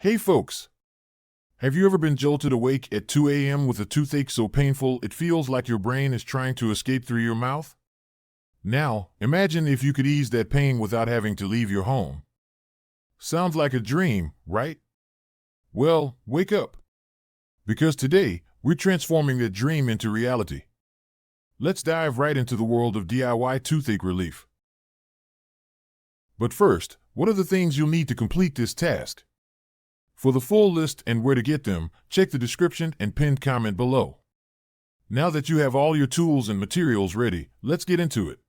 Hey folks, have you ever been jolted awake at 2 a.m. with a toothache so painful it feels like your brain is trying to escape through your mouth? Now, imagine if you could ease that pain without having to leave your home. Sounds like a dream, right? Well, wake up. Because today, we're transforming that dream into reality. Let's dive right into the world of DIY toothache relief. But first, what are the things you'll need to complete this task? For the full list and where to get them, check the description and pinned comment below. Now that you have all your tools and materials ready, let's get into it.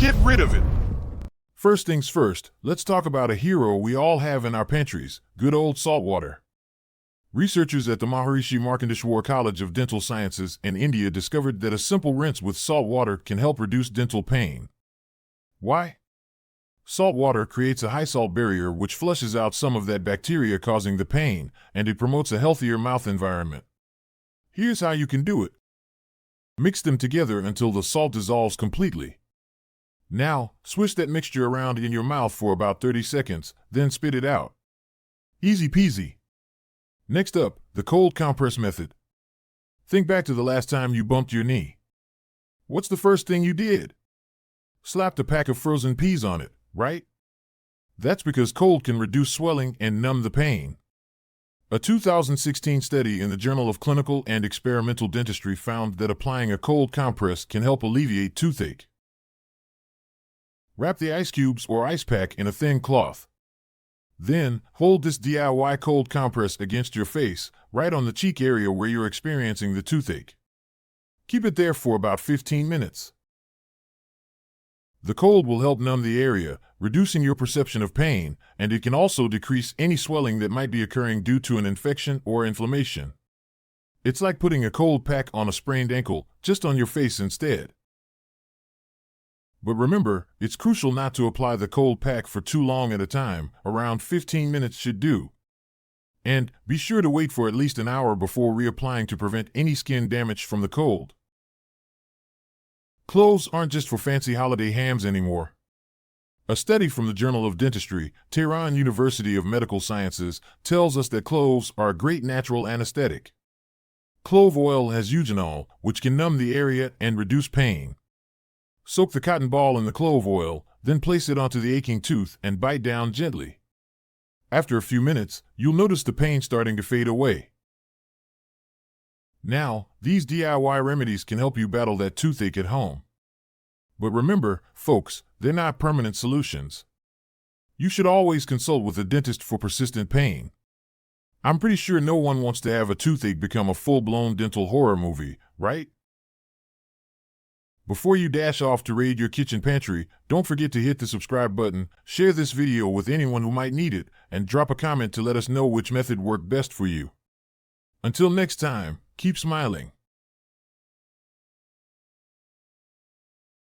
Get rid of it! First things first, let's talk about a hero we all have in our pantries, good old salt water. Researchers at the Maharishi Markandeshwar College of Dental Sciences in India discovered that a simple rinse with salt water can help reduce dental pain. Why? Salt water creates a high salt barrier which flushes out some of that bacteria causing the pain, and it promotes a healthier mouth environment. Here's how you can do it. Mix them together until the salt dissolves completely. Now, swish that mixture around in your mouth for about 30 seconds, then spit it out. Easy peasy. Next up, the cold compress method. Think back to the last time you bumped your knee. What's the first thing you did? Slapped a pack of frozen peas on it, right? That's because cold can reduce swelling and numb the pain. A 2016 study in the Journal of Clinical and Experimental Dentistry found that applying a cold compress can help alleviate toothache. Wrap the ice cubes or ice pack in a thin cloth. Then, hold this DIY cold compress against your face, right on the cheek area where you're experiencing the toothache. Keep it there for about 15 minutes. The cold will help numb the area, reducing your perception of pain, and it can also decrease any swelling that might be occurring due to an infection or inflammation. It's like putting a cold pack on a sprained ankle, just on your face instead. But remember, it's crucial not to apply the cold pack for too long at a time, around 15 minutes should do. And be sure to wait for at least an hour before reapplying to prevent any skin damage from the cold. Cloves aren't just for fancy holiday hams anymore. A study from the Journal of Dentistry, Tehran University of Medical Sciences, tells us that cloves are a great natural anesthetic. Clove oil has eugenol, which can numb the area and reduce pain. Soak the cotton ball in the clove oil, then place it onto the aching tooth and bite down gently. After a few minutes, you'll notice the pain starting to fade away. Now, these DIY remedies can help you battle that toothache at home. But remember, folks, they're not permanent solutions. You should always consult with a dentist for persistent pain. I'm pretty sure no one wants to have a toothache become a full-blown dental horror movie, right? Before you dash off to raid your kitchen pantry, don't forget to hit the subscribe button, share this video with anyone who might need it, and drop a comment to let us know which method worked best for you. Until next time, keep smiling.